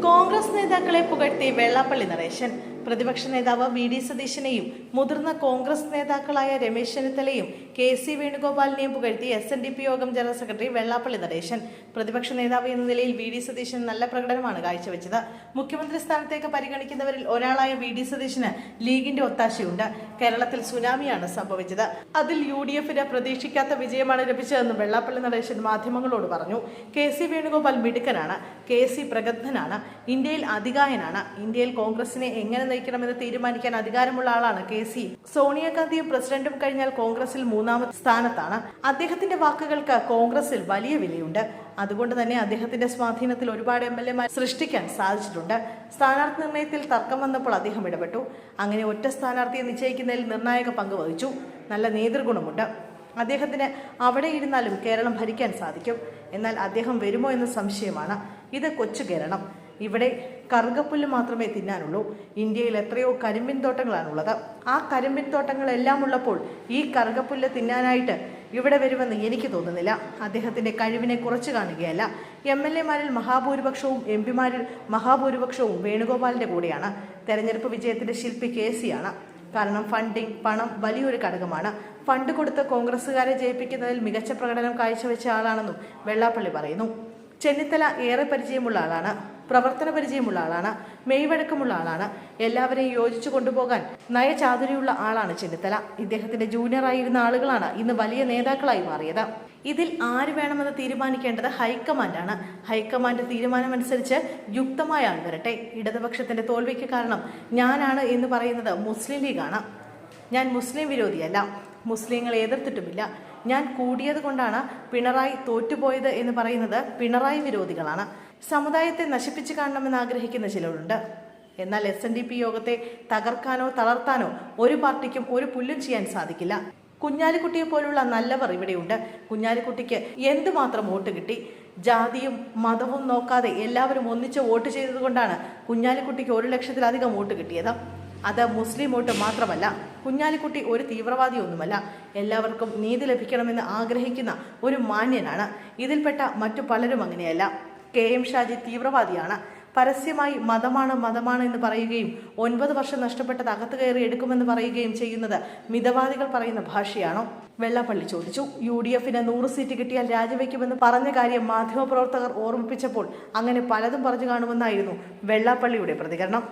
കോൺഗ്രസ് നേതാക്കളെ പുകഴ്ത്തി വെള്ളാപ്പള്ളി നടേശൻ. പ്രതിപക്ഷ നേതാവ് വി.ഡി. സതീശനെയും മുതിർന്ന കോൺഗ്രസ് നേതാക്കളായ രമേശ് ചെന്നിത്തലയും കെ.സി. വേണുഗോപാലിനെയും പുകഴ്ത്തി എസ്.എൻ.ഡി.പി യോഗം ജനറൽ സെക്രട്ടറി വെള്ളാപ്പള്ളി നടേശൻ. പ്രതിപക്ഷ നേതാവ് എന്ന നിലയിൽ വി.ഡി. സതീശൻ നല്ല പ്രകടനമാണ് കാഴ്ചവെച്ചത്. മുഖ്യമന്ത്രി സ്ഥാനത്തേക്ക് പരിഗണിക്കുന്നവരിൽ ഒരാളായ വി.ഡി. സതീശന് ലീഗിന്റെ ഒത്താശയുണ്ട്. കേരളത്തിൽ സുനാമിയാണ് സംഭവിച്ചത്. അതിൽ യു.ഡി.എഫിന് പ്രതീക്ഷിക്കാത്ത വിജയമാണ് ലഭിച്ചതെന്നും വെള്ളാപ്പള്ളി നടേശൻ മാധ്യമങ്ങളോട് പറഞ്ഞു. കെ.സി. വേണുഗോപാൽ മിടുക്കനാണ്. കെ.സി. പ്രഗത്ഭനാണ്. ഇന്ത്യയിൽ അതികായനാണ്. ഇന്ത്യയിൽ കോൺഗ്രസിനെ എങ്ങനെ നയിക്കണമെന്ന് തീരുമാനിക്കാൻ അധികാരമുള്ള ആളാണ് കെ.സി. സോണിയാഗാന്ധിയും പ്രസിഡന്റും കഴിഞ്ഞാൽ കോൺഗ്രസിൽ മൂന്നാമത്തെ സ്ഥാനത്താണ്. അദ്ദേഹത്തിന്റെ വാക്കുകൾക്ക് കോൺഗ്രസിൽ വലിയ വിലയുണ്ട്. അതുകൊണ്ട് തന്നെ അദ്ദേഹത്തിന്റെ സ്വാധീനത്തിൽ ഒരുപാട് എം.എൽ.എമാർ സൃഷ്ടിക്കാൻ സാധിച്ചിട്ടുണ്ട്. സ്ഥാനാർത്ഥി നിർണയത്തിൽ തർക്കം വന്നപ്പോൾ അദ്ദേഹം ഇടപെട്ടു. അങ്ങനെ ഒറ്റ സ്ഥാനാർത്ഥിയെ നിശ്ചയിക്കുന്നതിൽ നിർണായക പങ്ക് വഹിച്ചു. നല്ല നേതൃഗുണമുണ്ട്. അദ്ദേഹത്തിന് അവിടെ ഇരുന്നാലും കേരളം ഭരിക്കാൻ സാധിക്കും. എന്നാൽ അദ്ദേഹം വരുമോ എന്ന സംശയമാണ്. ഇത് കൊച്ചു കേരളം. ഇവിടെ കറുകപ്പുല്ല് മാത്രമേ തിന്നാനുള്ളൂ. ഇന്ത്യയിൽ എത്രയോ കരിമ്പിൻ തോട്ടങ്ങളാണുള്ളത്. ആ കരിമ്പിൻ തോട്ടങ്ങളെല്ലാം ഉള്ളപ്പോൾ ഈ കറുകപ്പുല്ല് തിന്നാനായിട്ട് ഇവിടെ വരുമെന്ന് എനിക്ക് തോന്നുന്നില്ല. അദ്ദേഹത്തിന്റെ കഴിവിനെ കുറച്ചു കാണുകയല്ല. എം.എൽ.എമാരിൽ മഹാഭൂരിപക്ഷവും എം.പിമാരിൽ മഹാഭൂരിപക്ഷവും വേണുഗോപാലിന്റെ കൂടെയാണ്. തെരഞ്ഞെടുപ്പ് വിജയത്തിന്റെ ശില്പി കെ.സി.യാണ്. കാരണം ഫണ്ടിങ്, പണം വലിയൊരു ഘടകമാണ്. ഫണ്ട് കൊടുത്ത് കോൺഗ്രസുകാരെ ജയിപ്പിക്കുന്നതിൽ മികച്ച പ്രകടനം കാഴ്ചവെച്ച ആളാണെന്നും വെള്ളാപ്പള്ളി പറയുന്നു. ചെന്നിത്തല ഏറെ പരിചയമുള്ള ആളാണ്. പ്രവർത്തന പരിചയമുള്ള ആളാണ്. മെയ്വഴക്കമുള്ള ആളാണ്. എല്ലാവരെയും യോജിച്ചു കൊണ്ടുപോകാൻ നയചാതുരിയുള്ള ആളാണ് ചെന്നിത്തല. ഇദ്ദേഹത്തിന്റെ ജൂനിയറായിരുന്ന ആളുകളാണ് ഇന്ന് വലിയ നേതാക്കളായി മാറിയത്. ഇതിൽ ആര് വേണമെന്ന് തീരുമാനിക്കേണ്ടത് ഹൈക്കമാൻഡാണ്. ഹൈക്കമാൻഡ് തീരുമാനമനുസരിച്ച് യുക്തമായ ആൾ വരട്ടെ. ഇടതുപക്ഷത്തിന്റെ തോൽവിക്ക് കാരണം ഞാനാണ് എന്ന് പറയുന്നത് മുസ്ലിം ലീഗാണ്. ഞാൻ മുസ്ലിം വിരോധിയല്ല. മുസ്ലിങ്ങളെ എതിർത്തിട്ടുമില്ല. ഞാൻ കൂടിയത് കൊണ്ടാണ് പിണറായി തോറ്റുപോയത് എന്ന് പറയുന്നത് പിണറായി വിരോധികളാണ്. സമുദായത്തെ നശിപ്പിച്ചു കാണണമെന്ന് ആഗ്രഹിക്കുന്ന ചിലരുണ്ട്. എന്നാൽ എസ്.എൻ.ഡി.പി യോഗത്തെ തകർക്കാനോ തളർത്താനോ ഒരു പാർട്ടിക്കും ഒരു പുല്ലും ചെയ്യാൻ സാധിക്കില്ല. കുഞ്ഞാലിക്കുട്ടിയെ പോലുള്ള നല്ലവർ ഇവിടെയുണ്ട്. കുഞ്ഞാലിക്കുട്ടിക്ക് എന്തുമാത്രം വോട്ട് കിട്ടി? ജാതിയും മതവും നോക്കാതെ എല്ലാവരും ഒന്നിച്ച് വോട്ട് ചെയ്തതുകൊണ്ടാണ് കുഞ്ഞാലിക്കുട്ടിക്ക് 1 ലക്ഷത്തിലധികം വോട്ട് കിട്ടിയത്. അത് മുസ്ലിം വോട്ട് മാത്രമല്ല. കുഞ്ഞാലിക്കുട്ടി ഒരു തീവ്രവാദിയൊന്നുമല്ല. എല്ലാവർക്കും നീതി ലഭിക്കണമെന്ന് ആഗ്രഹിക്കുന്ന ഒരു മാന്യനാണ്. ഇതിൽപ്പെട്ട മറ്റു പലരും അങ്ങനെയല്ല. കെ.എം. ഷാജി തീവ്രവാദിയാണ്. പരസ്യമായി മതമാണ് എന്ന് പറയുകയും 9 വർഷം നഷ്ടപ്പെട്ടത് അകത്ത് കയറി എടുക്കുമെന്ന് പറയുകയും ചെയ്യുന്നത് മിതവാദികൾ പറയുന്ന ഭാഷയാണോ? വെള്ളാപ്പള്ളി ചോദിച്ചു. യു.ഡി.എഫിന് 100 സീറ്റ് കിട്ടിയാൽ രാജിവെക്കുമെന്ന് പറഞ്ഞ കാര്യം മാധ്യമപ്രവർത്തകർ ഓർമ്മിപ്പിച്ചപ്പോൾ അങ്ങനെ പലതും പറഞ്ഞു കാണുമെന്നായിരുന്നു വെള്ളാപ്പള്ളിയുടെ പ്രതികരണം.